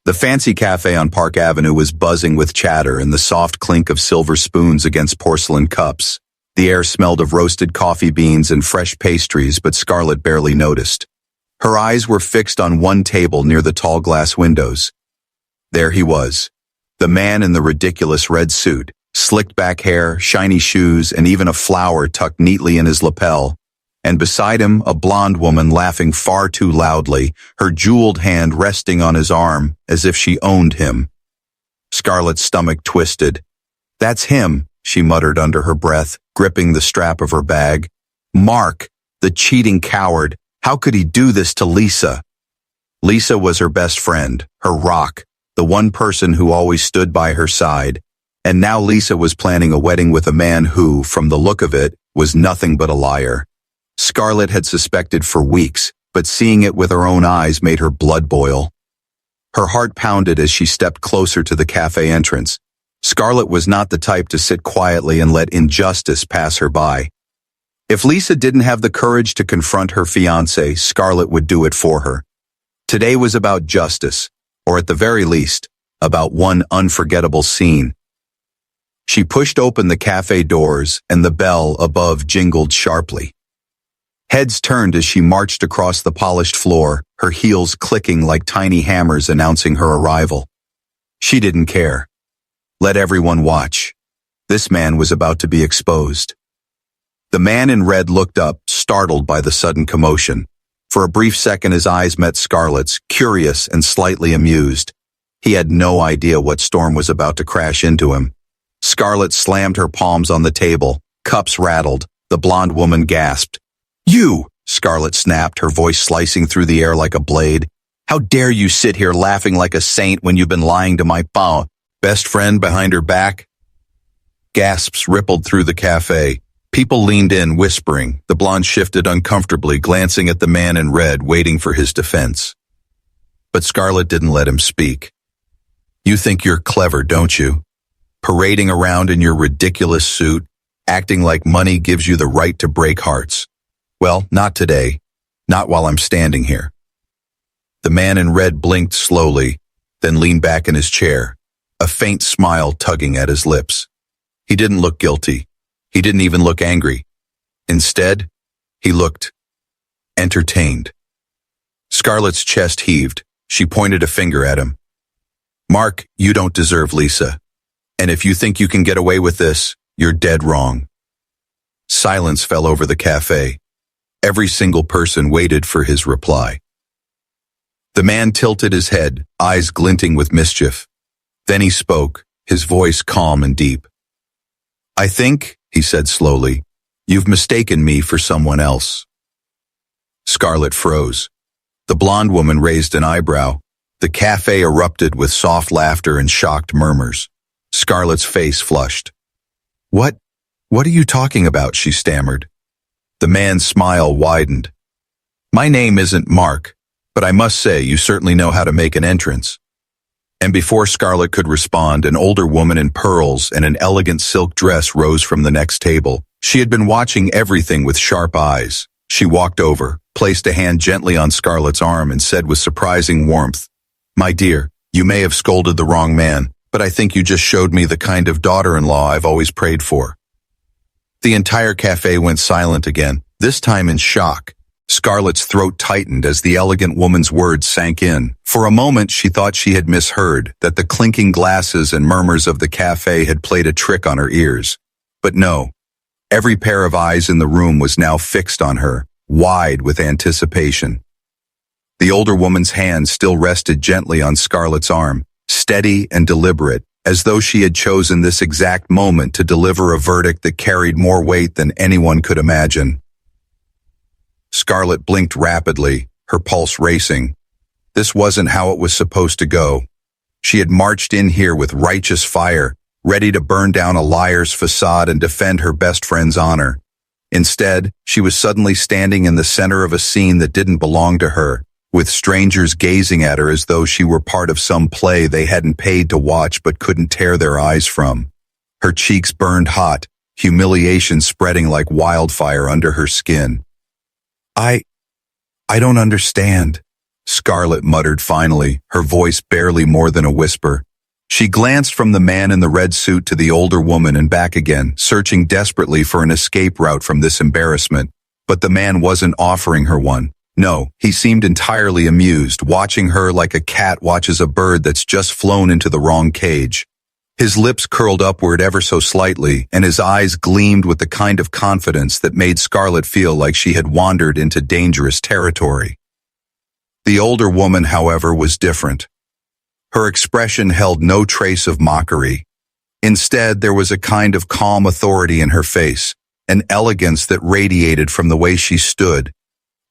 The fancy cafe on Park Avenue was buzzing with chatter and the soft clink of silver spoons against porcelain cups. The air smelled of roasted coffee beans and fresh pastries, but Scarlet barely noticed. Her eyes were fixed on one table near the tall glass windows. There he was, the man in the ridiculous red suit, slicked back hair, shiny shoes, and even a flower tucked neatly in his lapel. And beside him, a blonde woman laughing far too loudly, her jeweled hand resting on his arm as if she owned him. Scarlet's stomach twisted. "That's him," she muttered under her breath, gripping the strap of her bag. Mark, the cheating coward. How could he do this to Lisa? Lisa was her best friend, her rock, the one person who always stood by her side. And now Lisa was planning a wedding with a man who, from the look of it, was nothing but a liar. Scarlet had suspected for weeks, but seeing it with her own eyes made her blood boil. Her heart pounded as she stepped closer to the cafe entrance. Scarlet was not the type to sit quietly and let injustice pass her by. If Lisa didn't have the courage to confront her fiancé, Scarlet would do it for her. Today was about justice, or at the very least, about one unforgettable scene. She pushed open the cafe doors, and the bell above jingled sharply. Heads turned as she marched across the polished floor, her heels clicking like tiny hammers announcing her arrival. She didn't care. Let everyone watch. This man was about to be exposed. The man in red looked up, startled by the sudden commotion. For a brief second his eyes met Scarlet's, curious and slightly amused. He had no idea what storm was about to crash into him. Scarlet slammed her palms on the table. Cups rattled. The blonde woman gasped. "You!" Scarlet snapped, her voice slicing through the air like a blade. "How dare you sit here laughing like a saint when you've been lying to my best friend behind her back?" Gasps rippled through the cafe. People leaned in, whispering. The blonde shifted uncomfortably, glancing at the man in red, waiting for his defense. But Scarlet didn't let him speak. "You think you're clever, don't you? Parading around in your ridiculous suit, acting like money gives you the right to break hearts. Well, not today. Not while I'm standing here." The man in red blinked slowly, then leaned back in his chair, a faint smile tugging at his lips. He didn't look guilty. He didn't even look angry. Instead, he looked entertained. Scarlet's chest heaved. She pointed a finger at him. "Mark, you don't deserve Lisa. And if you think you can get away with this, you're dead wrong." Silence fell over the cafe. Every single person waited for his reply. The man tilted his head, eyes glinting with mischief. Then he spoke, his voice calm and deep. "I think," he said slowly, "you've mistaken me for someone else." Scarlet froze. The blonde woman raised an eyebrow. The cafe erupted with soft laughter and shocked murmurs. Scarlet's face flushed. What are you talking about?" she stammered. The man's smile widened. "My name isn't Mark, but I must say you certainly know how to make an entrance." And before Scarlet could respond, an older woman in pearls and an elegant silk dress rose from the next table. She had been watching everything with sharp eyes. She walked over, placed a hand gently on Scarlet's arm, and said with surprising warmth, "My dear, you may have scolded the wrong man, but I think you just showed me the kind of daughter-in-law I've always prayed for." The entire cafe went silent again, this time in shock. Scarlet's throat tightened as the elegant woman's words sank in. For a moment she thought she had misheard, that the clinking glasses and murmurs of the cafe had played a trick on her ears. But no. Every pair of eyes in the room was now fixed on her, wide with anticipation. The older woman's hand still rested gently on Scarlet's arm, steady and deliberate, as though she had chosen this exact moment to deliver a verdict that carried more weight than anyone could imagine. Scarlet blinked rapidly, her pulse racing. This wasn't how it was supposed to go. She had marched in here with righteous fire, ready to burn down a liar's facade and defend her best friend's honor. Instead, she was suddenly standing in the center of a scene that didn't belong to her, with strangers gazing at her as though she were part of some play they hadn't paid to watch but couldn't tear their eyes from. Her cheeks burned hot, humiliation spreading like wildfire under her skin. I don't understand," Scarlet muttered finally, her voice barely more than a whisper. She glanced from the man in the red suit to the older woman and back again, searching desperately for an escape route from this embarrassment. But the man wasn't offering her one. No, he seemed entirely amused, watching her like a cat watches a bird that's just flown into the wrong cage. His lips curled upward ever so slightly, and his eyes gleamed with the kind of confidence that made Scarlet feel like she had wandered into dangerous territory. The older woman, however, was different. Her expression held no trace of mockery. Instead, there was a kind of calm authority in her face, an elegance that radiated from the way she stood,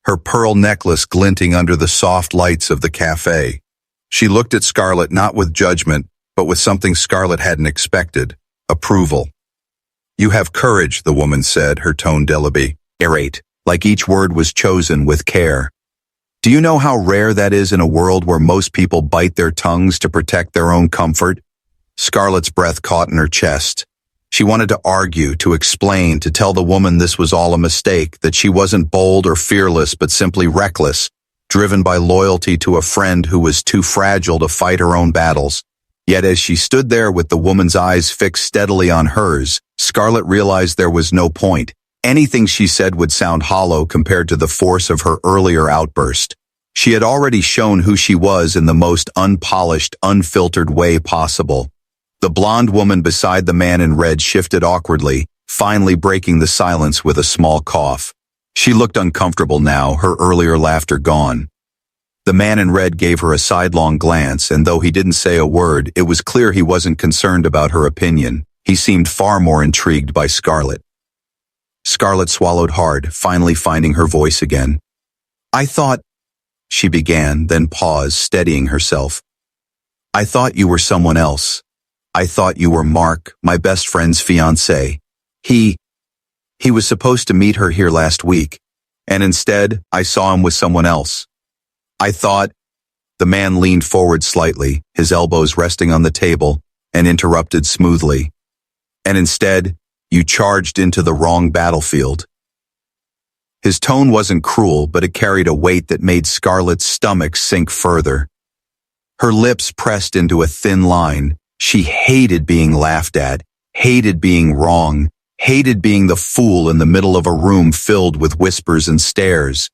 her pearl necklace glinting under the soft lights of the café. She looked at Scarlet not with judgment, but with something Scarlet hadn't expected, approval. "You have courage," the woman said, her tone deliberate, like each word was chosen with care. "Do you know how rare that is in a world where most people bite their tongues to protect their own comfort?" Scarlet's breath caught in her chest. She wanted to argue, to explain, to tell the woman this was all a mistake, that she wasn't bold or fearless but simply reckless, driven by loyalty to a friend who was too fragile to fight her own battles. Yet as she stood there with the woman's eyes fixed steadily on hers, Scarlet realized there was no point. Anything she said would sound hollow compared to the force of her earlier outburst. She had already shown who she was in the most unpolished, unfiltered way possible. The blonde woman beside the man in red shifted awkwardly, finally breaking the silence with a small cough. She looked uncomfortable now, her earlier laughter gone. The man in red gave her a sidelong glance, and though he didn't say a word, it was clear he wasn't concerned about her opinion. He seemed far more intrigued by Scarlet. Scarlet swallowed hard, finally finding her voice again. "I thought," she began, then paused, steadying herself. "I thought you were someone else. I thought you were Mark, my best friend's fiancé. He was supposed to meet her here last week, and instead, I saw him with someone else. I thought—" The man leaned forward slightly, his elbows resting on the table, and interrupted smoothly. "And instead, you charged into the wrong battlefield." His tone wasn't cruel, but it carried a weight that made Scarlet's stomach sink further. Her lips pressed into a thin line. She hated being laughed at, hated being wrong, hated being the fool in the middle of a room filled with whispers and stares.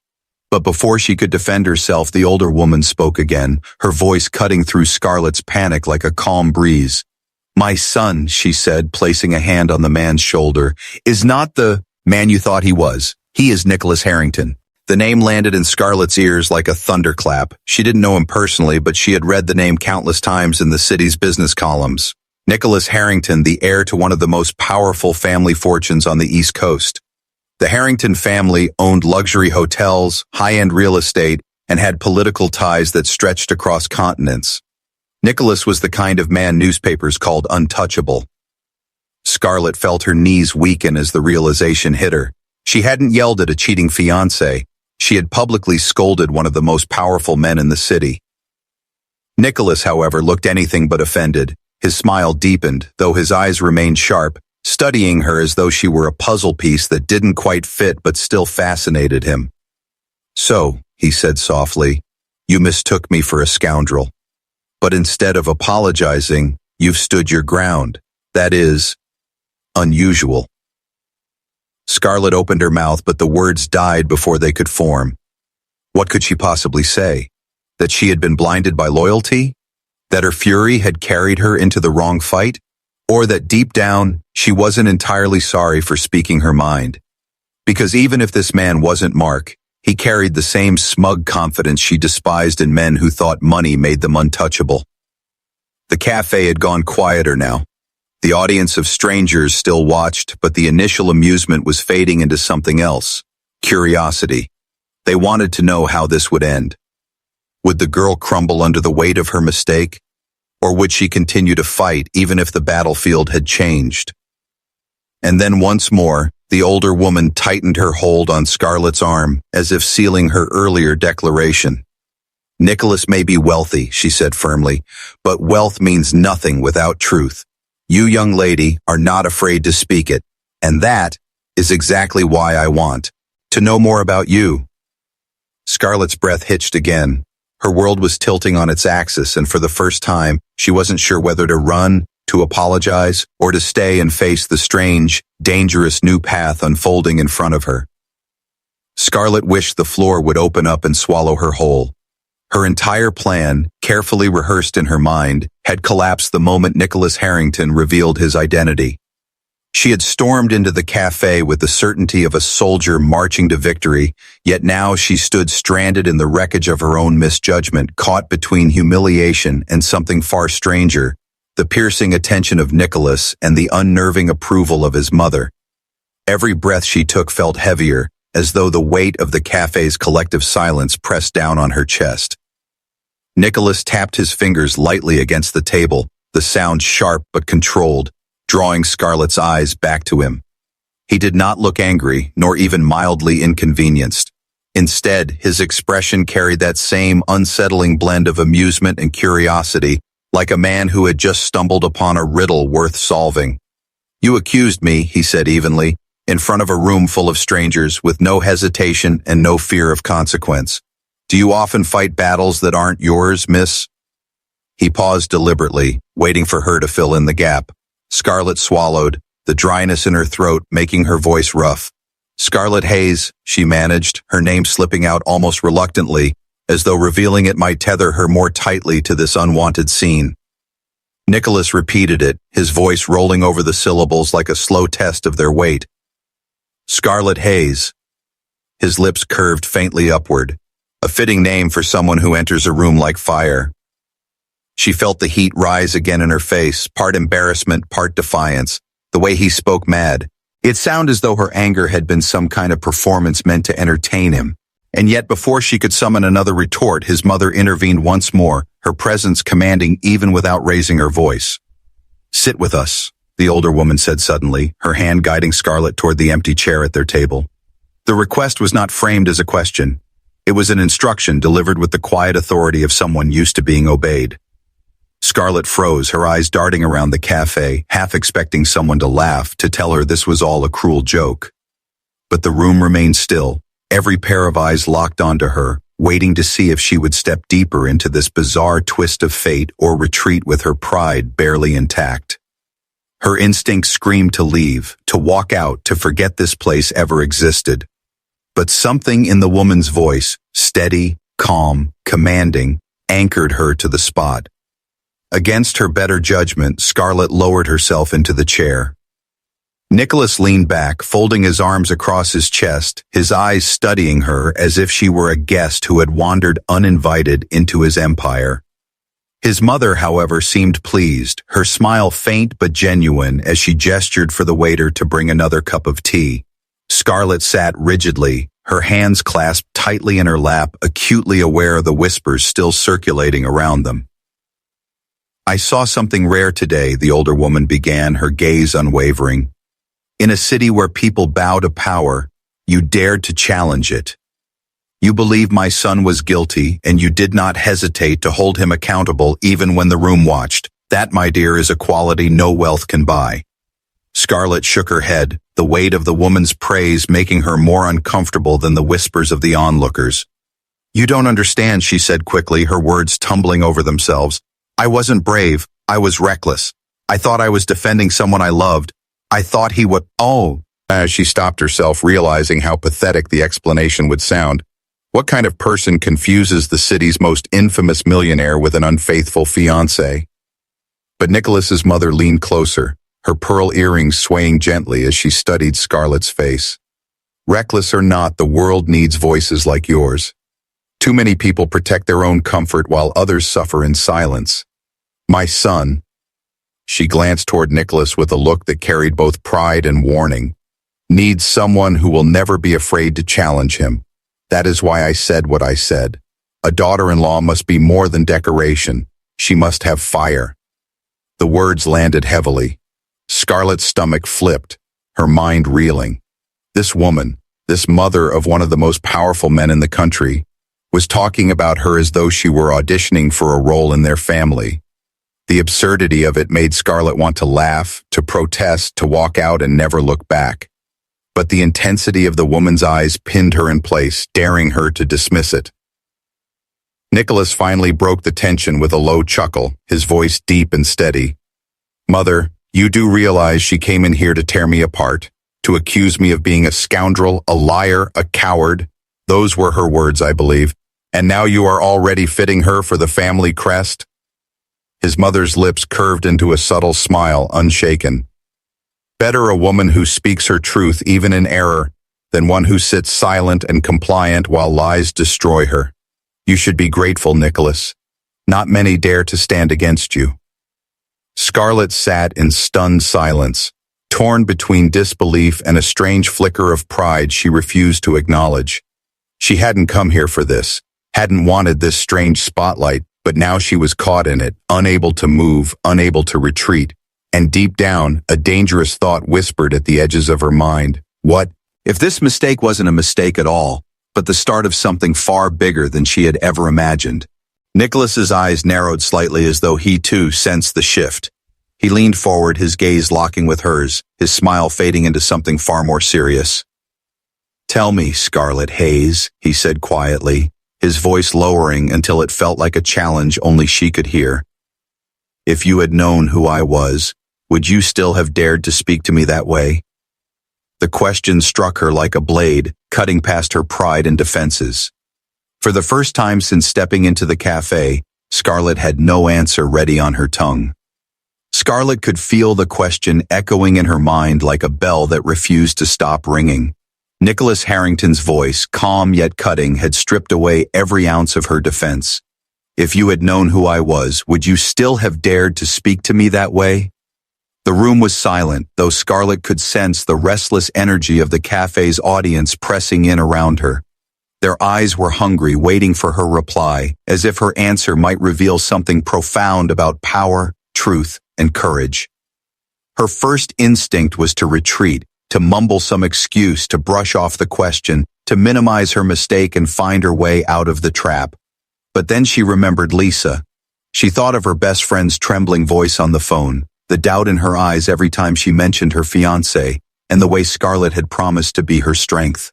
But before she could defend herself, the older woman spoke again, her voice cutting through Scarlet's panic like a calm breeze. "My son," she said, placing a hand on the man's shoulder, "is not the man you thought he was. He is Nicholas Harrington." The name landed in Scarlet's ears like a thunderclap. She didn't know him personally, but she had read the name countless times in the city's business columns. Nicholas Harrington, the heir to one of the most powerful family fortunes on the East Coast. The Harrington family owned luxury hotels, high-end real estate, and had political ties that stretched across continents. Nicholas was the kind of man newspapers called untouchable. Scarlet felt her knees weaken as the realization hit her. She hadn't yelled at a cheating fiancé. She had publicly scolded one of the most powerful men in the city. Nicholas, however, looked anything but offended. His smile deepened, though his eyes remained sharp, studying her as though she were a puzzle piece that didn't quite fit but still fascinated him. "So," he said softly, "you mistook me for a scoundrel. But instead of apologizing, you've stood your ground. That is unusual." Scarlet opened her mouth, but the words died before they could form. What could she possibly say? That she had been blinded by loyalty? That her fury had carried her into the wrong fight? Or that deep down, she wasn't entirely sorry for speaking her mind? Because even if this man wasn't Mark, he carried the same smug confidence she despised in men who thought money made them untouchable. The cafe had gone quieter now. The audience of strangers still watched, but the initial amusement was fading into something else. Curiosity. They wanted to know how this would end. Would the girl crumble under the weight of her mistake? Or would she continue to fight even if the battlefield had changed? And then once more, the older woman tightened her hold on Scarlet's arm, as if sealing her earlier declaration. "Nicholas may be wealthy," she said firmly, "but wealth means nothing without truth. You, young lady, are not afraid to speak it, and that is exactly why I want to know more about you." Scarlet's breath hitched again. Her world was tilting on its axis, and for the first time, she wasn't sure whether to run, to apologize, or to stay and face the strange, dangerous new path unfolding in front of her. Scarlet wished the floor would open up and swallow her whole. Her entire plan, carefully rehearsed in her mind, had collapsed the moment Nicholas Harrington revealed his identity. She had stormed into the café with the certainty of a soldier marching to victory, yet now she stood stranded in the wreckage of her own misjudgment, caught between humiliation and something far stranger, the piercing attention of Nicholas and the unnerving approval of his mother. Every breath she took felt heavier, as though the weight of the café's collective silence pressed down on her chest. Nicholas tapped his fingers lightly against the table, the sound sharp but controlled, drawing Scarlet's eyes back to him. He did not look angry, nor even mildly inconvenienced. Instead, his expression carried that same unsettling blend of amusement and curiosity, like a man who had just stumbled upon a riddle worth solving. "You accused me," he said evenly, in front of a room full of strangers, with no hesitation and no fear of consequence. "Do you often fight battles that aren't yours, miss?" He paused deliberately, waiting for her to fill in the gap. Scarlet swallowed, the dryness in her throat making her voice rough. "Scarlet Hayes," she managed, her name slipping out almost reluctantly, as though revealing it might tether her more tightly to this unwanted scene. Nicholas repeated it, his voice rolling over the syllables like a slow test of their weight. "Scarlet Hayes." His lips curved faintly upward, a fitting name for someone who enters a room like fire. She felt the heat rise again in her face, part embarrassment, part defiance, the way he spoke mad. It sounded as though her anger had been some kind of performance meant to entertain him. And yet before she could summon another retort, his mother intervened once more, her presence commanding even without raising her voice. "Sit with us," the older woman said suddenly, her hand guiding Scarlet toward the empty chair at their table. The request was not framed as a question. It was an instruction delivered with the quiet authority of someone used to being obeyed. Scarlet froze, her eyes darting around the café, half expecting someone to laugh, to tell her this was all a cruel joke. But the room remained still, every pair of eyes locked onto her, waiting to see if she would step deeper into this bizarre twist of fate or retreat with her pride barely intact. Her instinct screamed to leave, to walk out, to forget this place ever existed. But something in the woman's voice, steady, calm, commanding, anchored her to the spot. Against her better judgment, Scarlet lowered herself into the chair. Nicholas leaned back, folding his arms across his chest, his eyes studying her as if she were a guest who had wandered uninvited into his empire. His mother, however, seemed pleased, her smile faint but genuine as she gestured for the waiter to bring another cup of tea. Scarlet sat rigidly, her hands clasped tightly in her lap, acutely aware of the whispers still circulating around them. "I saw something rare today," the older woman began, her gaze unwavering. "In a city where people bow to power, you dared to challenge it. You believed my son was guilty, and you did not hesitate to hold him accountable even when the room watched. That, my dear, is a quality no wealth can buy." Scarlet shook her head, the weight of the woman's praise making her more uncomfortable than the whispers of the onlookers. "You don't understand," she said quickly, her words tumbling over themselves. "I wasn't brave, I was reckless. I thought I was defending someone I loved. I thought he would—" "Oh," as she stopped herself, realizing how pathetic the explanation would sound. What kind of person confuses the city's most infamous millionaire with an unfaithful fiancé? But Nicholas's mother leaned closer, her pearl earrings swaying gently as she studied Scarlet's face. "Reckless or not, the world needs voices like yours. Too many people protect their own comfort while others suffer in silence. My son—" She glanced toward Nicholas with a look that carried both pride and warning. "Needs someone who will never be afraid to challenge him. That is why I said what I said. A daughter-in-law must be more than decoration. She must have fire." The words landed heavily. Scarlet's stomach flipped, her mind reeling. This woman, this mother of one of the most powerful men in the country, was talking about her as though she were auditioning for a role in their family. The absurdity of it made Scarlet want to laugh, to protest, to walk out and never look back. But the intensity of the woman's eyes pinned her in place, daring her to dismiss it. Nicholas finally broke the tension with a low chuckle, his voice deep and steady. "Mother, you do realize she came in here to tear me apart, to accuse me of being a scoundrel, a liar, a coward. Those were her words, I believe. And now you are already fitting her for the family crest?" His mother's lips curved into a subtle smile, unshaken. "Better a woman who speaks her truth even in error, than one who sits silent and compliant while lies destroy her. You should be grateful, Nicholas. Not many dare to stand against you." Scarlet sat in stunned silence, torn between disbelief and a strange flicker of pride she refused to acknowledge. She hadn't come here for this, hadn't wanted this strange spotlight, but now she was caught in it, unable to move, unable to retreat. And deep down, a dangerous thought whispered at the edges of her mind. What if this mistake wasn't a mistake at all, but the start of something far bigger than she had ever imagined? Nicholas's eyes narrowed slightly as though he too sensed the shift. He leaned forward, his gaze locking with hers, his smile fading into something far more serious. "Tell me, Scarlet Hayes," he said quietly, his voice lowering until it felt like a challenge only she could hear. "If you had known who I was, would you still have dared to speak to me that way?" The question struck her like a blade, cutting past her pride and defenses. For the first time since stepping into the café, Scarlet had no answer ready on her tongue. Scarlet could feel the question echoing in her mind like a bell that refused to stop ringing. Nicholas Harrington's voice, calm yet cutting, had stripped away every ounce of her defense. "If you had known who I was, would you still have dared to speak to me that way?" The room was silent, though Scarlet could sense the restless energy of the café's audience pressing in around her. Their eyes were hungry, waiting for her reply, as if her answer might reveal something profound about power, truth, and courage. Her first instinct was to retreat, to mumble some excuse, to brush off the question, to minimize her mistake and find her way out of the trap. But then she remembered Lisa. She thought of her best friend's trembling voice on the phone, the doubt in her eyes every time she mentioned her fiancé, and the way Scarlet had promised to be her strength.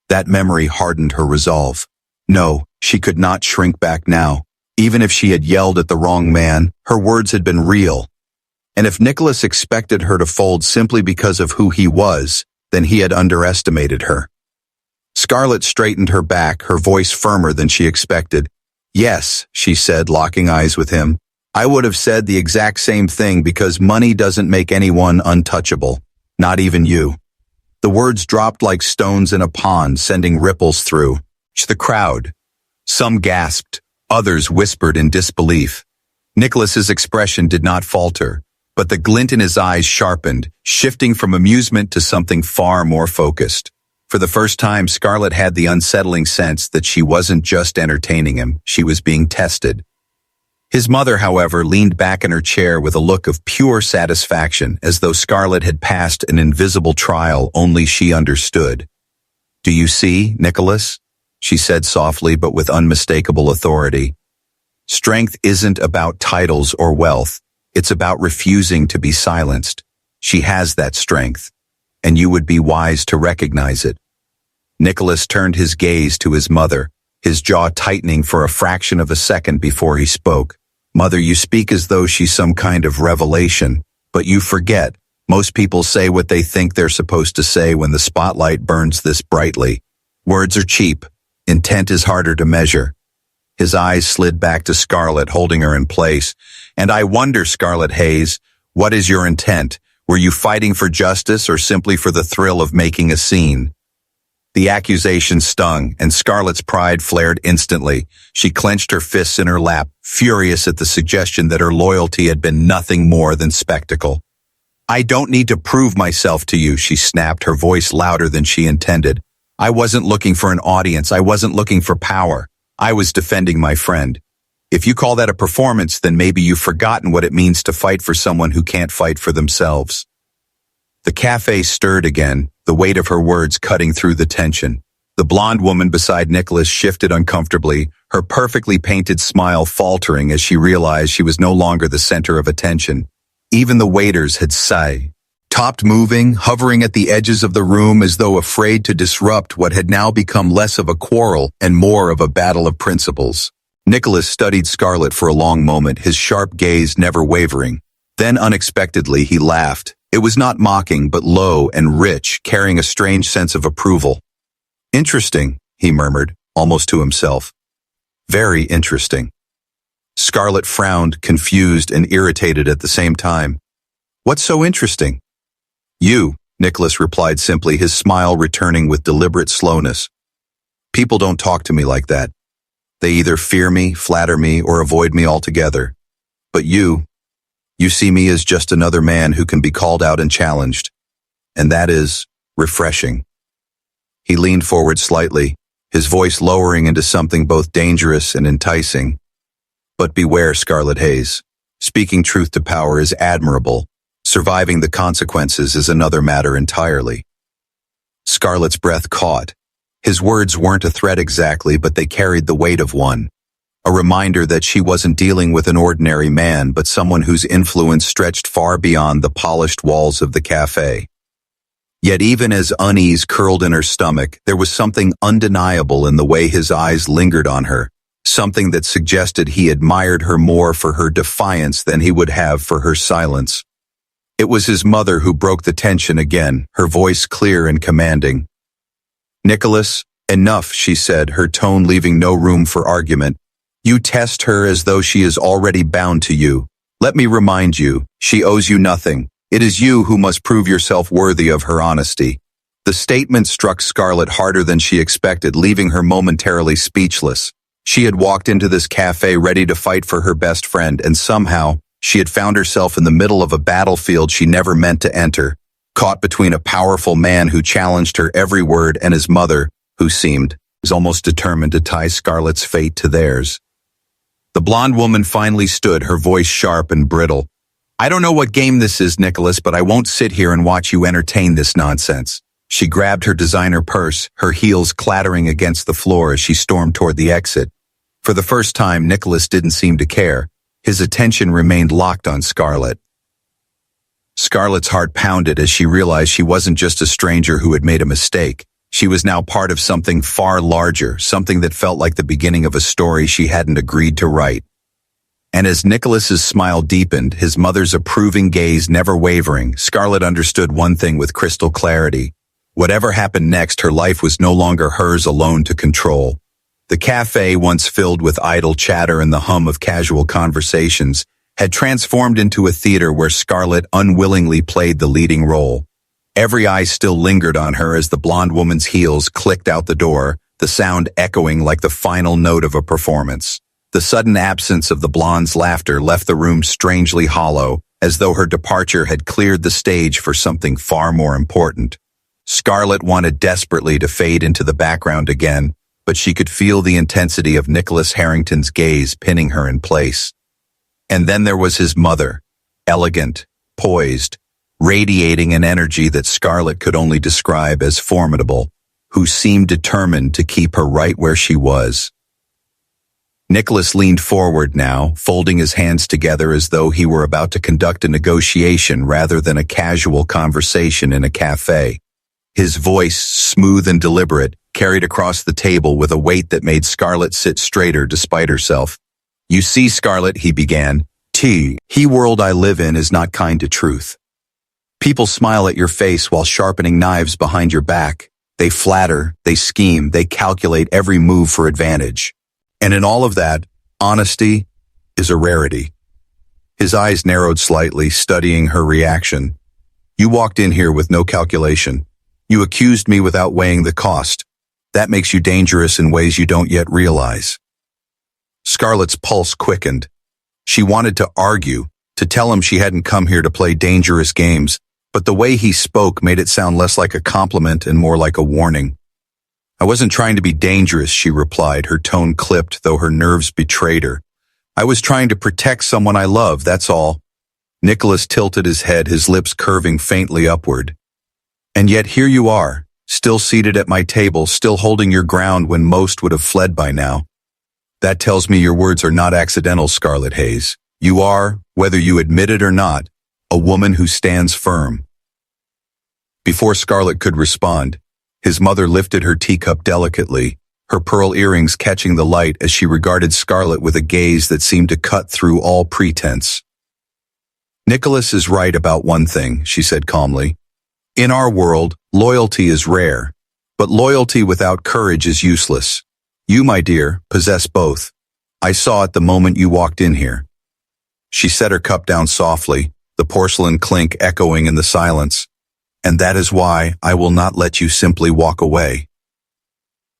That memory hardened her resolve. No, she could not shrink back now. Even if she had yelled at the wrong man, her words had been real. And if Nicholas expected her to fold simply because of who he was, then he had underestimated her. Scarlet straightened her back, her voice firmer than she expected. "Yes," she said, locking eyes with him. "I would have said the exact same thing because money doesn't make anyone untouchable. Not even you." The words dropped like stones in a pond, sending ripples through the crowd. Some gasped, others whispered in disbelief. Nicholas's expression did not falter, but the glint in his eyes sharpened, shifting from amusement to something far more focused. For the first time, Scarlet had the unsettling sense that she wasn't just entertaining him, she was being tested. His mother, however, leaned back in her chair with a look of pure satisfaction, as though Scarlet had passed an invisible trial only she understood. "Do you see, Nicholas?" she said softly but with unmistakable authority. "Strength isn't about titles or wealth. It's about refusing to be silenced. She has that strength, and you would be wise to recognize it." Nicholas turned his gaze to his mother, his jaw tightening for a fraction of a second before he spoke. "Mother, you speak as though she's some kind of revelation, but you forget. Most people say what they think they're supposed to say when the spotlight burns this brightly. Words are cheap. Intent is harder to measure." His eyes slid back to Scarlet, holding her in place. "And I wonder, Scarlet Hayes, what is your intent? Were you fighting for justice or simply for the thrill of making a scene?" The accusation stung, and Scarlet's pride flared instantly. She clenched her fists in her lap, furious at the suggestion that her loyalty had been nothing more than spectacle. "I don't need to prove myself to you," she snapped, her voice louder than she intended. "I wasn't looking for an audience. I wasn't looking for power. I was defending my friend. If you call that a performance, then maybe you've forgotten what it means to fight for someone who can't fight for themselves." The cafe stirred again, the weight of her words cutting through the tension. The blonde woman beside Nicholas shifted uncomfortably, her perfectly painted smile faltering as she realized she was no longer the center of attention. Even the waiters had stopped moving, hovering at the edges of the room as though afraid to disrupt what had now become less of a quarrel and more of a battle of principles. Nicholas studied Scarlet for a long moment, his sharp gaze never wavering. Then unexpectedly he laughed. It was not mocking, but low and rich, carrying a strange sense of approval. "Interesting," he murmured, almost to himself. "Very interesting." Scarlet frowned, confused and irritated at the same time. "What's so interesting?" "You," Nicholas replied simply, his smile returning with deliberate slowness. "People don't talk to me like that. They either fear me, flatter me, or avoid me altogether. But you see me as just another man who can be called out and challenged. And that is refreshing." He leaned forward slightly, his voice lowering into something both dangerous and enticing. "But beware, Scarlet Hayes. Speaking truth to power is admirable. Surviving the consequences is another matter entirely." Scarlet's breath caught. His words weren't a threat exactly, but they carried the weight of one. A reminder that she wasn't dealing with an ordinary man, but someone whose influence stretched far beyond the polished walls of the café. Yet even as unease curled in her stomach, there was something undeniable in the way his eyes lingered on her, something that suggested he admired her more for her defiance than he would have for her silence. It was his mother who broke the tension again, her voice clear and commanding. "Nicholas, enough," she said, her tone leaving no room for argument. "You test her as though she is already bound to you. Let me remind you, she owes you nothing. It is you who must prove yourself worthy of her honesty." The statement struck Scarlet harder than she expected, leaving her momentarily speechless. She had walked into this cafe ready to fight for her best friend, and somehow, she had found herself in the middle of a battlefield she never meant to enter, caught between a powerful man who challenged her every word and his mother, who was almost determined to tie Scarlet's fate to theirs. The blonde woman finally stood, her voice sharp and brittle. "I don't know what game this is, Nicholas, but I won't sit here and watch you entertain this nonsense." She grabbed her designer purse, her heels clattering against the floor as she stormed toward the exit. For the first time, Nicholas didn't seem to care. His attention remained locked on Scarlet. Scarlet's heart pounded as she realized she wasn't just a stranger who had made a mistake. She was now part of something far larger, something that felt like the beginning of a story she hadn't agreed to write. And as Nicholas's smile deepened, his mother's approving gaze never wavering, Scarlet understood one thing with crystal clarity. Whatever happened next, her life was no longer hers alone to control. The cafe, once filled with idle chatter and the hum of casual conversations, had transformed into a theater where Scarlet unwillingly played the leading role. Every eye still lingered on her as the blonde woman's heels clicked out the door, the sound echoing like the final note of a performance. The sudden absence of the blonde's laughter left the room strangely hollow, as though her departure had cleared the stage for something far more important. Scarlet wanted desperately to fade into the background again, but she could feel the intensity of Nicholas Harrington's gaze pinning her in place. And then there was his mother, elegant, poised, radiating an energy that Scarlet could only describe as formidable, who seemed determined to keep her right where she was. Nicholas leaned forward now, folding his hands together as though he were about to conduct a negotiation rather than a casual conversation in a cafe. His voice, smooth and deliberate, carried across the table with a weight that made Scarlet sit straighter despite herself. "You see, Scarlet," he began, "the world I live in is not kind to truth. People smile at your face while sharpening knives behind your back. They flatter, they scheme, they calculate every move for advantage. And in all of that, honesty is a rarity." His eyes narrowed slightly, studying her reaction. "You walked in here with no calculation. You accused me without weighing the cost. That makes you dangerous in ways you don't yet realize." Scarlet's pulse quickened. She wanted to argue, to tell him she hadn't come here to play dangerous games, but the way he spoke made it sound less like a compliment and more like a warning. "I wasn't trying to be dangerous," she replied, her tone clipped, though her nerves betrayed her. "I was trying to protect someone I love, that's all." Nicholas tilted his head, his lips curving faintly upward. "And yet here you are, still seated at my table, still holding your ground when most would have fled by now. That tells me your words are not accidental, Scarlet Hayes. You are, whether you admit it or not, a woman who stands firm." Before Scarlet could respond, his mother lifted her teacup delicately, her pearl earrings catching the light as she regarded Scarlet with a gaze that seemed to cut through all pretense. "Nicholas is right about one thing," she said calmly. "In our world, loyalty is rare, but loyalty without courage is useless. You, my dear, possess both. I saw it the moment you walked in here." She set her cup down softly, the porcelain clink echoing in the silence. "And that is why I will not let you simply walk away."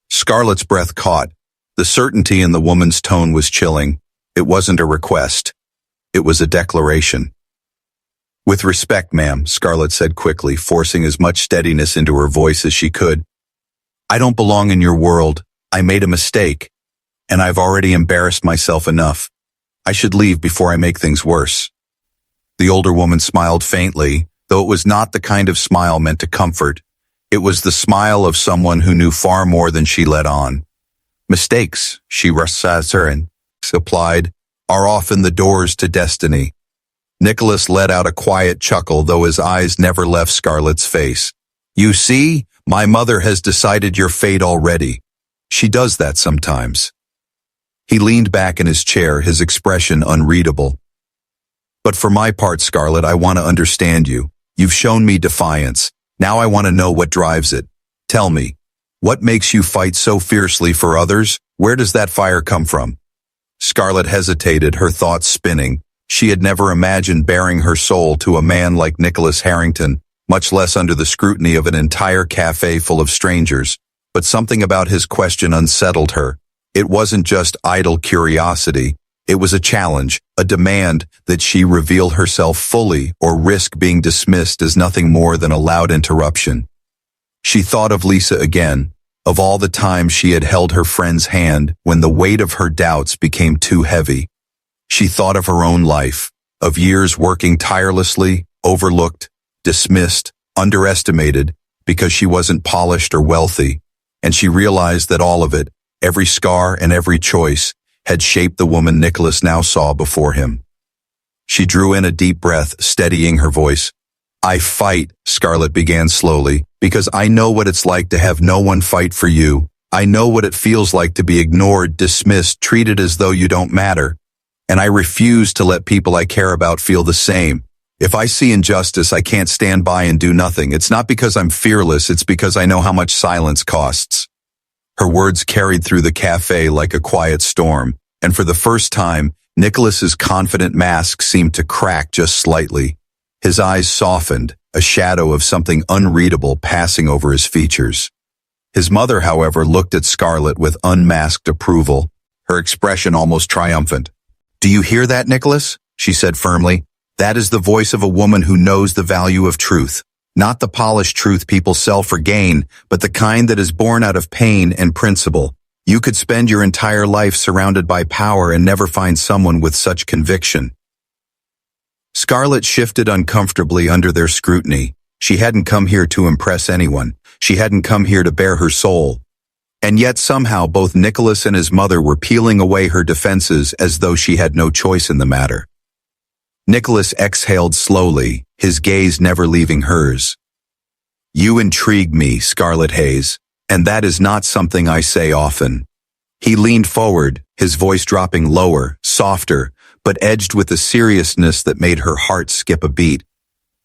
Scarlet's breath caught. The certainty in the woman's tone was chilling. It wasn't a request. It was a declaration. "With respect, ma'am," Scarlet said quickly, forcing as much steadiness into her voice as she could. "I don't belong in your world. I made a mistake, and I've already embarrassed myself enough. I should leave before I make things worse." The older woman smiled faintly, though it was not the kind of smile meant to comfort. It was the smile of someone who knew far more than she let on. "Mistakes," she supplied, "are often the doors to destiny." Nicholas let out a quiet chuckle, though his eyes never left Scarlet's face. "You see, my mother has decided your fate already. She does that sometimes." He leaned back in his chair, his expression unreadable. "But for my part, Scarlet, I want to understand you. You've shown me defiance. Now I want to know what drives it. Tell me, what makes you fight so fiercely for others? Where does that fire come from?" Scarlet hesitated, her thoughts spinning. She had never imagined baring her soul to a man like Nicholas Harrington, much less under the scrutiny of an entire cafe full of strangers. But something about his question unsettled her. It wasn't just idle curiosity. It was a challenge, a demand that she reveal herself fully or risk being dismissed as nothing more than a loud interruption. She thought of Lisa again, of all the times she had held her friend's hand when the weight of her doubts became too heavy. She thought of her own life, of years working tirelessly, overlooked, dismissed, underestimated, because she wasn't polished or wealthy, and she realized that all of it, every scar and every choice, had shaped the woman Nicholas now saw before him. She drew in a deep breath, steadying her voice. "I fight," Scarlet began slowly, "because I know what it's like to have no one fight for you. I know what it feels like to be ignored, dismissed, treated as though you don't matter. And I refuse to let people I care about feel the same. If I see injustice, I can't stand by and do nothing. It's not because I'm fearless, it's because I know how much silence costs." Her words carried through the cafe like a quiet storm, and for the first time, Nicholas's confident mask seemed to crack just slightly. His eyes softened, a shadow of something unreadable passing over his features. His mother, however, looked at Scarlet with unmasked approval, her expression almost triumphant. "Do you hear that, Nicholas?" she said firmly. "That is the voice of a woman who knows the value of truth. Not the polished truth people sell for gain, but the kind that is born out of pain and principle. You could spend your entire life surrounded by power and never find someone with such conviction." Scarlet shifted uncomfortably under their scrutiny. She hadn't come here to impress anyone. She hadn't come here to bare her soul. And yet somehow both Nicholas and his mother were peeling away her defenses as though she had no choice in the matter. Nicholas exhaled slowly, his gaze never leaving hers. "You intrigue me, Scarlet Hayes, and that is not something I say often." He leaned forward, his voice dropping lower, softer, but edged with a seriousness that made her heart skip a beat.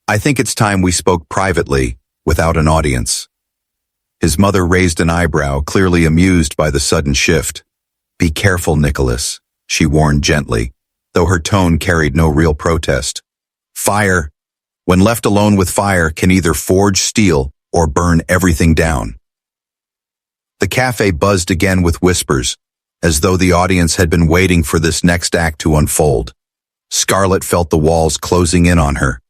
"I think it's time we spoke privately, without an audience." His mother raised an eyebrow, clearly amused by the sudden shift. "Be careful, Nicholas," she warned gently, though her tone carried no real protest. "Fire, when left alone with fire, can either forge steel or burn everything down." The cafe buzzed again with whispers, as though the audience had been waiting for this next act to unfold. Scarlet felt the walls closing in on her.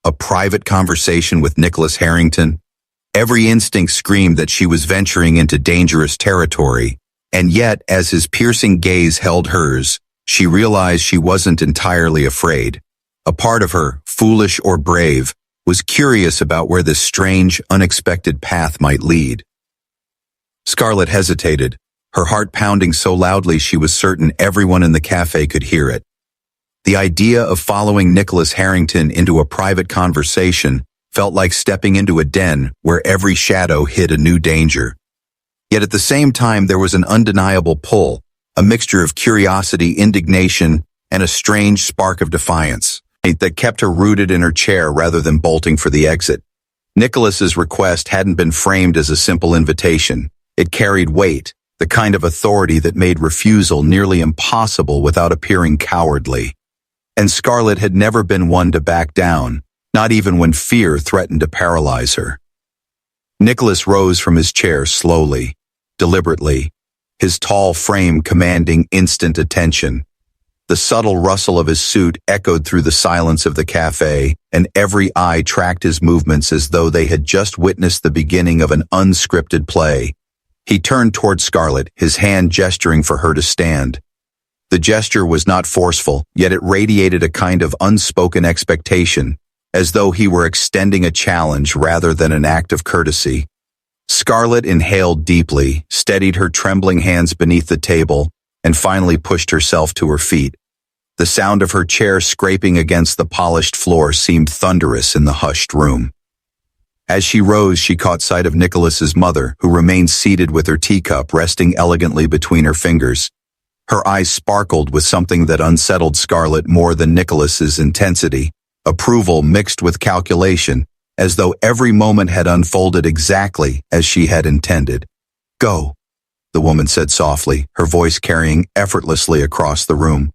A private conversation with Nicholas Harrington? Every instinct screamed that she was venturing into dangerous territory, and yet, as his piercing gaze held hers, she realized she wasn't entirely afraid. A part of her, foolish or brave, was curious about where this strange, unexpected path might lead. Scarlet hesitated, her heart pounding so loudly she was certain everyone in the cafe could hear it. The idea of following Nicholas Harrington into a private conversation felt like stepping into a den where every shadow hid a new danger. Yet at the same time there was an undeniable pull, a mixture of curiosity, indignation, and a strange spark of defiance that kept her rooted in her chair rather than bolting for the exit. Nicholas's request hadn't been framed as a simple invitation. It carried weight, the kind of authority that made refusal nearly impossible without appearing cowardly. And Scarlet had never been one to back down, not even when fear threatened to paralyze her. Nicholas rose from his chair slowly, deliberately, his tall frame commanding instant attention. The subtle rustle of his suit echoed through the silence of the café, and every eye tracked his movements as though they had just witnessed the beginning of an unscripted play. He turned toward Scarlet, his hand gesturing for her to stand. The gesture was not forceful, yet it radiated a kind of unspoken expectation, as though he were extending a challenge rather than an act of courtesy. Scarlet inhaled deeply, steadied her trembling hands beneath the table, and finally pushed herself to her feet. The sound of her chair scraping against the polished floor seemed thunderous in the hushed room. As she rose, she caught sight of Nicholas's mother, who remained seated with her teacup resting elegantly between her fingers. Her eyes sparkled with something that unsettled Scarlet more than Nicholas's intensity, approval mixed with calculation, as though every moment had unfolded exactly as she had intended. "Go," the woman said softly, her voice carrying effortlessly across the room.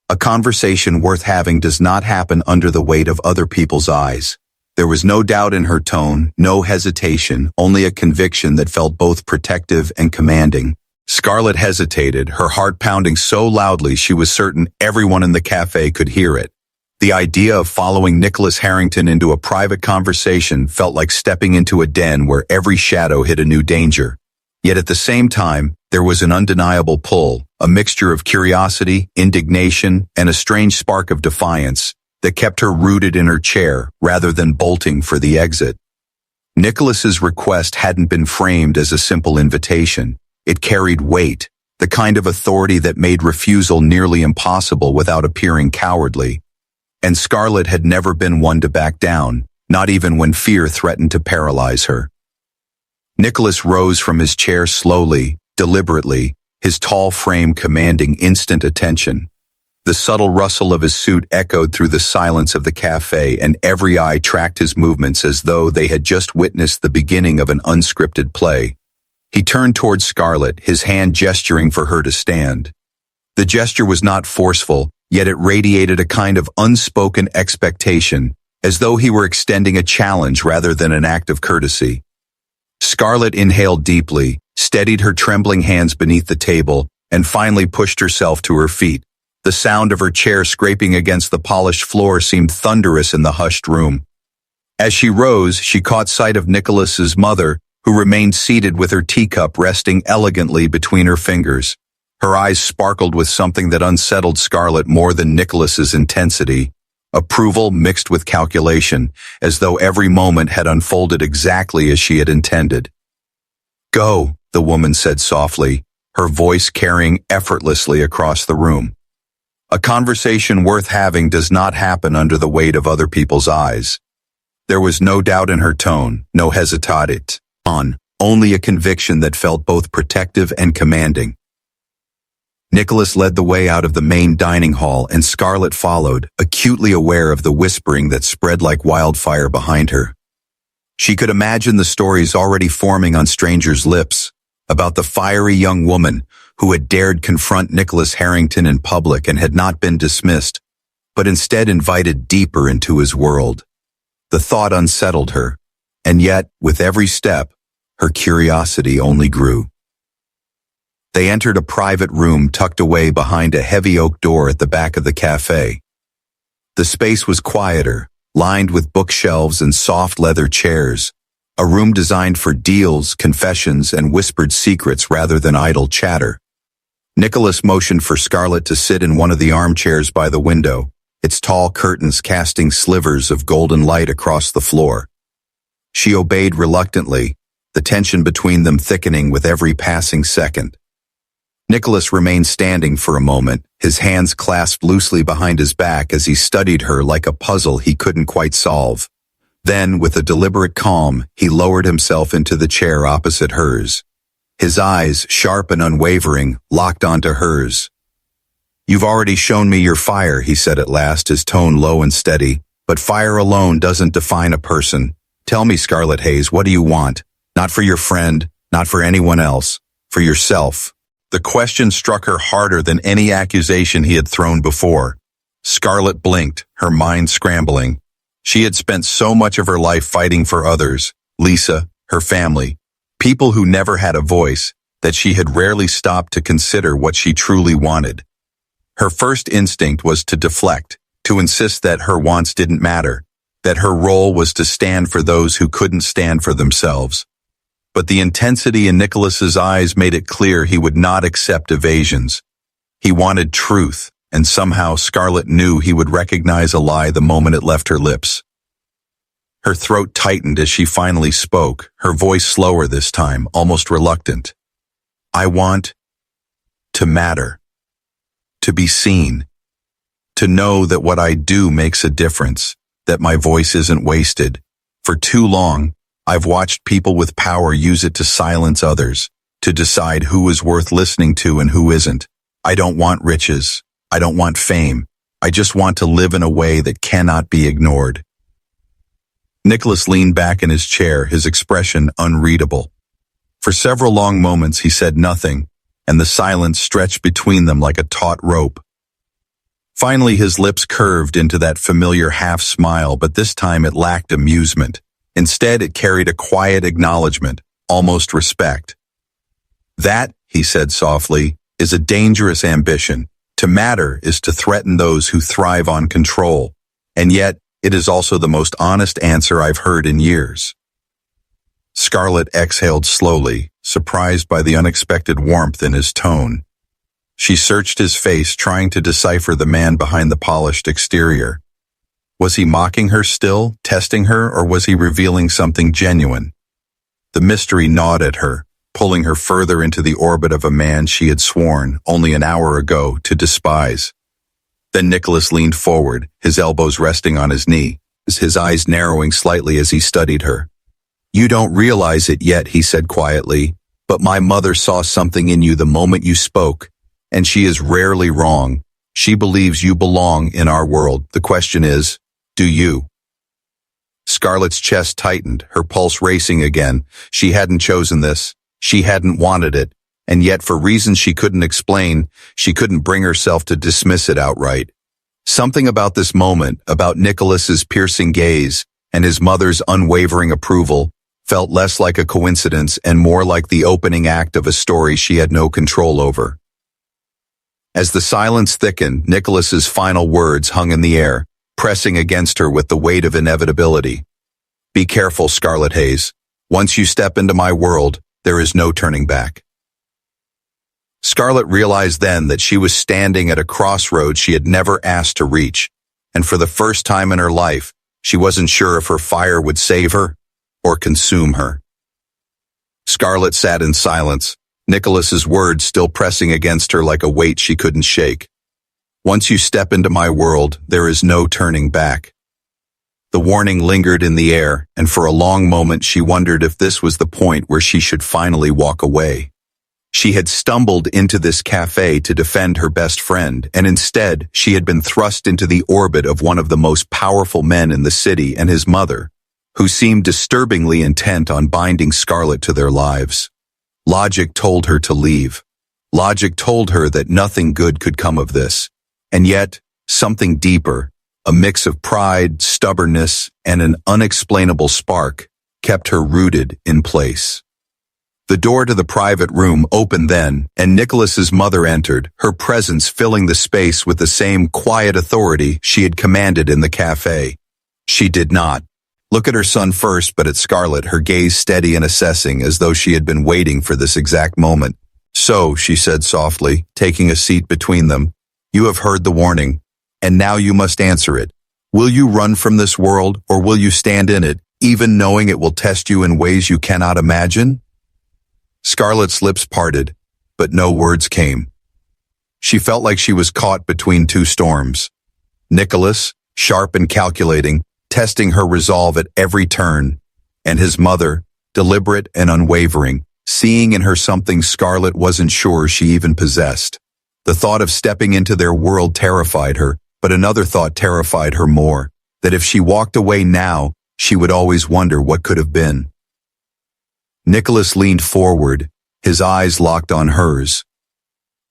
A conversation worth having does not happen under the weight of other people's eyes. There was no doubt in her tone, no hesitation, only a conviction that felt both protective and commanding. Scarlet hesitated, her heart pounding so loudly she was certain everyone in the cafe could hear it. The idea of following Nicholas Harrington into a private conversation felt like stepping into a den where every shadow hid a new danger. Yet at the same time, there was an undeniable pull, a mixture of curiosity, indignation, and a strange spark of defiance that kept her rooted in her chair rather than bolting for the exit. Nicholas's request hadn't been framed as a simple invitation. It carried weight, the kind of authority that made refusal nearly impossible without appearing cowardly. And Scarlet had never been one to back down, not even when fear threatened to paralyze her. Nicholas rose from his chair slowly, deliberately, his tall frame commanding instant attention. The subtle rustle of his suit echoed through the silence of the cafe, and every eye tracked his movements as though they had just witnessed the beginning of an unscripted play. He turned toward Scarlet, his hand gesturing for her to stand. The gesture was not forceful, yet it radiated a kind of unspoken expectation, as though he were extending a challenge rather than an act of courtesy. Scarlet inhaled deeply, steadied her trembling hands beneath the table, and finally pushed herself to her feet. The sound of her chair scraping against the polished floor seemed thunderous in the hushed room. As she rose, she caught sight of Nicholas's mother, who remained seated with her teacup resting elegantly between her fingers. Her eyes sparkled with something that unsettled Scarlet more than Nicholas's intensity, approval mixed with calculation, as though every moment had unfolded exactly as she had intended. "Go," the woman said softly, her voice carrying effortlessly across the room. A conversation worth having does not happen under the weight of other people's eyes. There was no doubt in her tone, no hesitation, only a conviction that felt both protective and commanding. Nicholas led the way out of the main dining hall, and Scarlet followed, acutely aware of the whispering that spread like wildfire behind her. She could imagine the stories already forming on strangers' lips, about the fiery young woman who had dared confront Nicholas Harrington in public and had not been dismissed, but instead invited deeper into his world. The thought unsettled her, and yet, with every step, her curiosity only grew. They entered a private room tucked away behind a heavy oak door at the back of the cafe. The space was quieter, lined with bookshelves and soft leather chairs, a room designed for deals, confessions, and whispered secrets rather than idle chatter. Nicholas motioned for Scarlet to sit in one of the armchairs by the window, its tall curtains casting slivers of golden light across the floor. She obeyed reluctantly, the tension between them thickening with every passing second. Nicholas remained standing for a moment, his hands clasped loosely behind his back as he studied her like a puzzle he couldn't quite solve. Then, with a deliberate calm, he lowered himself into the chair opposite hers. His eyes, sharp and unwavering, locked onto hers. "You've already shown me your fire," he said at last, his tone low and steady. "But fire alone doesn't define a person. Tell me, Scarlet Hayes, what do you want? Not for your friend, not for anyone else, for yourself." The question struck her harder than any accusation he had thrown before. Scarlet blinked, her mind scrambling. She had spent so much of her life fighting for others, Lisa, her family, people who never had a voice, that she had rarely stopped to consider what she truly wanted. Her first instinct was to deflect, to insist that her wants didn't matter, that her role was to stand for those who couldn't stand for themselves. But the intensity in Nicholas's eyes made it clear he would not accept evasions. He wanted truth, and somehow Scarlet knew he would recognize a lie the moment it left her lips. Her throat tightened as she finally spoke, her voice slower this time, almost reluctant. "I want to matter, to be seen, to know that what I do makes a difference, that my voice isn't wasted. For too long, I've watched people with power use it to silence others, to decide who is worth listening to and who isn't. I don't want riches. I don't want fame. I just want to live in a way that cannot be ignored." Nicholas leaned back in his chair, his expression unreadable. For several long moments he said nothing, and the silence stretched between them like a taut rope. Finally his lips curved into that familiar half-smile, but this time it lacked amusement. Instead it carried a quiet acknowledgement, almost respect. "That," he said softly, "is a dangerous ambition. To matter is to threaten those who thrive on control. And yet, it is also the most honest answer I've heard in years." Scarlet exhaled slowly, surprised by the unexpected warmth in his tone. She searched his face, trying to decipher the man behind the polished exterior. Was he mocking her still, testing her, or was he revealing something genuine? The mystery gnawed at her, pulling her further into the orbit of a man she had sworn, only an hour ago, to despise. Then Nicholas leaned forward, his elbows resting on his knee, his eyes narrowing slightly as he studied her. "You don't realize it yet," he said quietly, "but my mother saw something in you the moment you spoke, and she is rarely wrong. She believes you belong in our world. The question is, do you?" Scarlet's chest tightened, her pulse racing again. She hadn't chosen this. She hadn't wanted it. And yet, for reasons she couldn't explain, she couldn't bring herself to dismiss it outright. Something about this moment, about Nicholas's piercing gaze and his mother's unwavering approval, felt less like a coincidence and more like the opening act of a story she had no control over. As the silence thickened, Nicholas's final words hung in the air, pressing against her with the weight of inevitability. "Be careful, Scarlet Hayes. Once you step into my world, there is no turning back." Scarlet realized then that she was standing at a crossroads she had never asked to reach, and for the first time in her life, she wasn't sure if her fire would save her or consume her. Scarlet sat in silence, Nicholas's words still pressing against her like a weight she couldn't shake. "Once you step into my world, there is no turning back." The warning lingered in the air, and for a long moment she wondered if this was the point where she should finally walk away. She had stumbled into this café to defend her best friend, and instead she had been thrust into the orbit of one of the most powerful men in the city and his mother, who seemed disturbingly intent on binding Scarlet to their lives. Logic told her to leave. Logic told her that nothing good could come of this. And yet, something deeper, a mix of pride, stubbornness, and an unexplainable spark, kept her rooted in place. The door to the private room opened then, and Nicholas's mother entered, her presence filling the space with the same quiet authority she had commanded in the café. She did not look at her son first, but at Scarlet, her gaze steady and assessing, as though she had been waiting for this exact moment. "So," she said softly, taking a seat between them, "you have heard the warning, and now you must answer it. Will you run from this world, or will you stand in it, even knowing it will test you in ways you cannot imagine?" Scarlet's lips parted, but no words came. She felt like she was caught between two storms. Nicholas, sharp and calculating, testing her resolve at every turn, and his mother, deliberate and unwavering, seeing in her something Scarlet wasn't sure she even possessed. The thought of stepping into their world terrified her, but another thought terrified her more, that if she walked away now, she would always wonder what could have been. Nicholas leaned forward, his eyes locked on hers.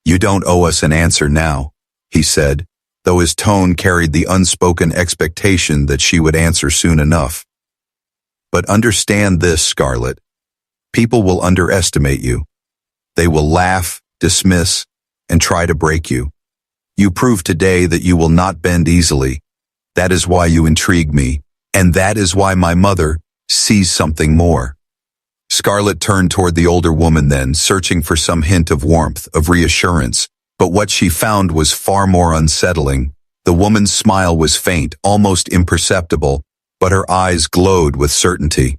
"You don't owe us an answer now," he said, though his tone carried the unspoken expectation that she would answer soon enough. "But understand this, Scarlet. People will underestimate you. They will laugh, dismiss, and try to break you. You prove today that you will not bend easily. That is why you intrigue me, and that is why my mother sees something more." Scarlet turned toward the older woman then, searching for some hint of warmth, of reassurance, but what she found was far more unsettling. The woman's smile was faint, almost imperceptible, but her eyes glowed with certainty.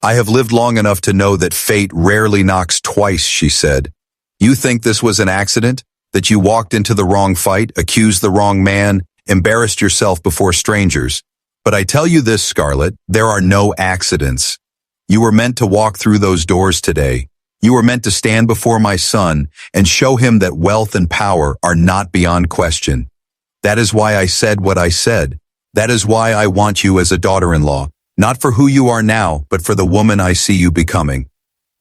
"I have lived long enough to know that fate rarely knocks twice," she said. "You think this was an accident? That you walked into the wrong fight, accused the wrong man, embarrassed yourself before strangers? But I tell you this, Scarlet, there are no accidents. You were meant to walk through those doors today. You were meant to stand before my son and show him that wealth and power are not beyond question. That is why I said what I said. That is why I want you as a daughter-in-law, not for who you are now, but for the woman I see you becoming."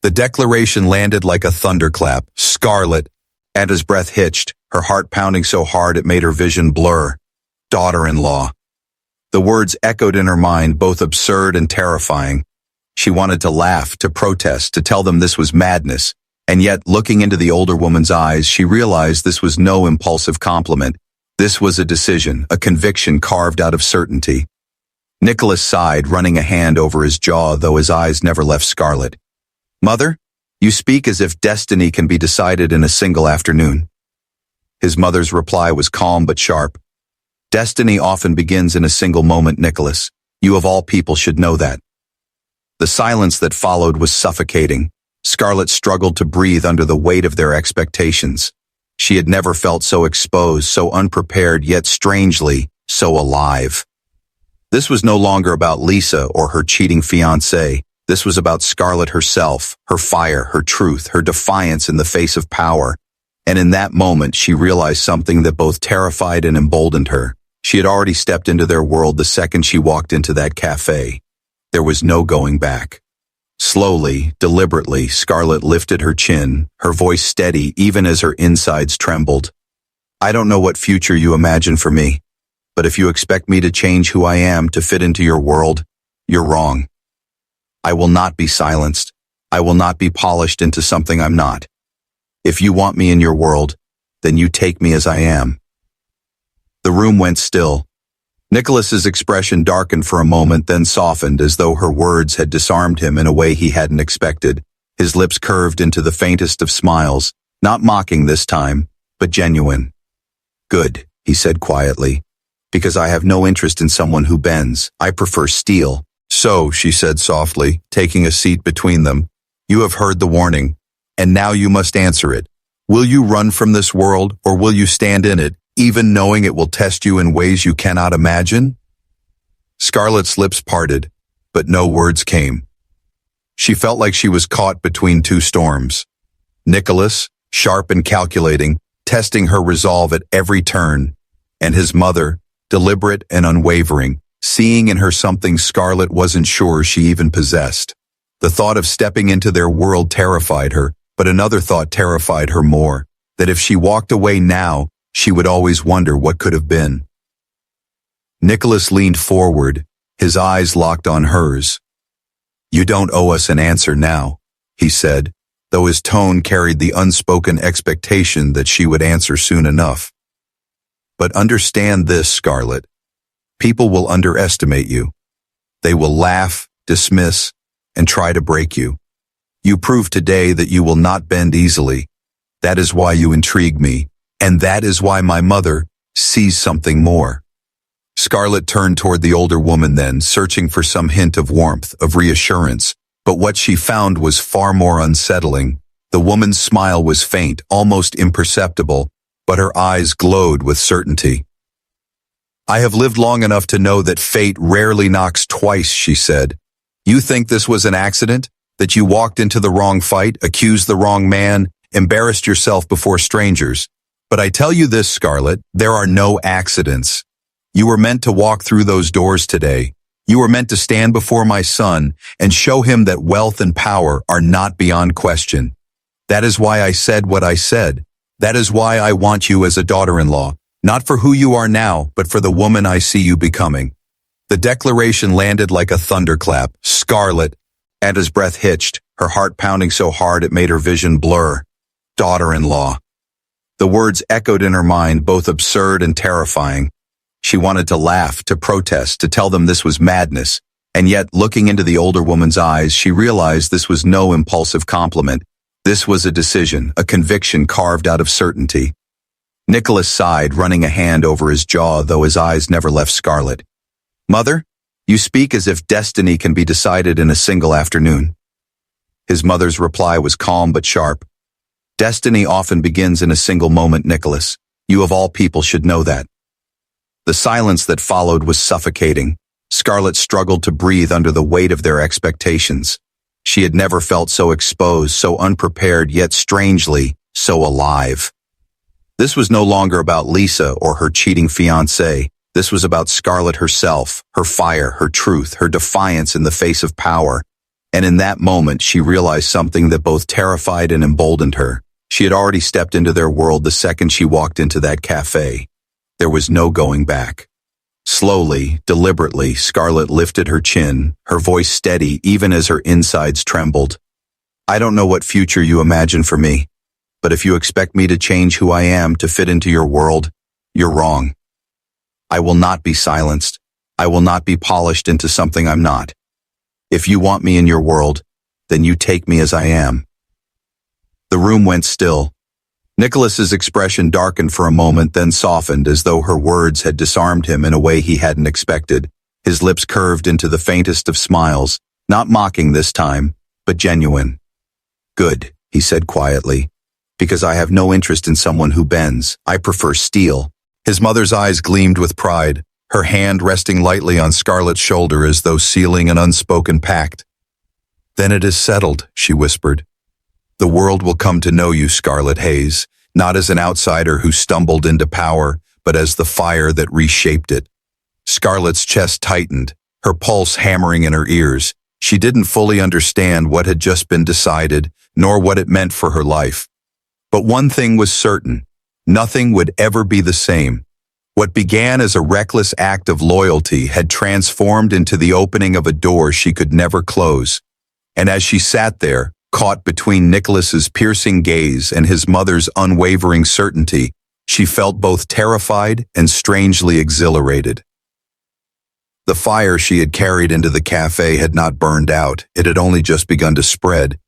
The declaration landed like a thunderclap. "Scarlet," and his breath hitched, her heart pounding so hard it made her vision blur. "Daughter-in-law." The words echoed in her mind, both absurd and terrifying. She wanted to laugh, to protest, to tell them this was madness, and yet, looking into the older woman's eyes, she realized this was no impulsive compliment. This was a decision, a conviction carved out of certainty. Nicholas sighed, running a hand over his jaw, though his eyes never left Scarlet. "Mother, you speak as if destiny can be decided in a single afternoon." His mother's reply was calm but sharp. "Destiny often begins in a single moment, Nicholas. You of all people should know that." The silence that followed was suffocating. Scarlet struggled to breathe under the weight of their expectations. She had never felt so exposed, so unprepared, yet strangely, so alive. This was no longer about Lisa or her cheating fiancé. This was about Scarlet herself, her fire, her truth, her defiance in the face of power. And in that moment, she realized something that both terrified and emboldened her. She had already stepped into their world the second she walked into that café. There was no going back. Slowly, deliberately, Scarlet lifted her chin, her voice steady even as her insides trembled. "I don't know what future you imagine for me, but if you expect me to change who I am to fit into your world, you're wrong. I will not be silenced. I will not be polished into something I'm not. If you want me in your world, then you take me as I am." The room went still. Nicholas's expression darkened for a moment, then softened as though her words had disarmed him in a way he hadn't expected. His lips curved into the faintest of smiles, not mocking this time, but genuine. "Good," he said quietly, "because I have no interest in someone who bends. I prefer steel." "So," she said softly, taking a seat between them, "you have heard the warning, and now you must answer it. Will you run from this world, or will you stand in it, even knowing it will test you in ways you cannot imagine?" Scarlet's lips parted, but no words came. She felt like she was caught between two storms. Nicholas, sharp and calculating, testing her resolve at every turn, and his mother, deliberate and unwavering, seeing in her something Scarlet wasn't sure she even possessed. The thought of stepping into their world terrified her, but another thought terrified her more, that if she walked away now, she would always wonder what could have been. Nicholas leaned forward, his eyes locked on hers. "You don't owe us an answer now," he said, though his tone carried the unspoken expectation that she would answer soon enough. "But understand this, Scarlet. People will underestimate you. They will laugh, dismiss, and try to break you. You prove today that you will not bend easily. That is why you intrigue me. And that is why my mother sees something more." Scarlet turned toward the older woman then, searching for some hint of warmth, of reassurance, but what she found was far more unsettling. The woman's smile was faint, almost imperceptible, but her eyes glowed with certainty. "I have lived long enough to know that fate rarely knocks twice," she said. "You think this was an accident? that you walked into the wrong fight, accused the wrong man, embarrassed yourself before strangers. But I tell you this, Scarlet, there are no accidents. You were meant to walk through those doors today. You were meant to stand before my son and show him that wealth and power are not beyond question. That is why I said what I said. That is why I want you as a daughter-in-law, not for who you are now, but for the woman I see you becoming. The declaration landed like a thunderclap. Scarlet, and his breath hitched, her heart pounding so hard it made her vision blur. Daughter-in-law. The words echoed in her mind, both absurd and terrifying. She wanted to laugh, to protest, to tell them this was madness. And yet, looking into the older woman's eyes, she realized this was no impulsive compliment. This was a decision, a conviction carved out of certainty. Nicholas sighed, running a hand over his jaw, though his eyes never left Scarlet. Mother, you speak as if destiny can be decided in a single afternoon. His mother's reply was calm but sharp. Destiny often begins in a single moment, Nicholas. You of all people should know that. The silence that followed was suffocating. Scarlet struggled to breathe under the weight of their expectations. She had never felt so exposed, so unprepared, yet strangely, so alive. This was no longer about Lisa or her cheating fiancé. This was about Scarlet herself, her fire, her truth, her defiance in the face of power. And in that moment, she realized something that both terrified and emboldened her. She had already stepped into their world the second she walked into that café. There was no going back. Slowly, deliberately, Scarlet lifted her chin, her voice steady even as her insides trembled. I don't know what future you imagine for me, but if you expect me to change who I am to fit into your world, you're wrong. I will not be silenced. I will not be polished into something I'm not. If you want me in your world, then you take me as I am. The room went still. Nicholas's expression darkened for a moment, then softened as though her words had disarmed him in a way he hadn't expected. His lips curved into the faintest of smiles, not mocking this time, but genuine. Good, he said quietly, because I have no interest in someone who bends. I prefer steel. His mother's eyes gleamed with pride, her hand resting lightly on Scarlet's shoulder as though sealing an unspoken pact. Then it is settled, she whispered. The world will come to know you, Scarlet Hayes, not as an outsider who stumbled into power, but as the fire that reshaped it. Scarlet's chest tightened, her pulse hammering in her ears. She didn't fully understand what had just been decided, nor what it meant for her life. But one thing was certain, nothing would ever be the same. What began as a reckless act of loyalty had transformed into the opening of a door she could never close. And as she sat there, caught between Nicholas's piercing gaze and his mother's unwavering certainty, she felt both terrified and strangely exhilarated. The fire she had carried into the cafe had not burned out, it had only just begun to spread,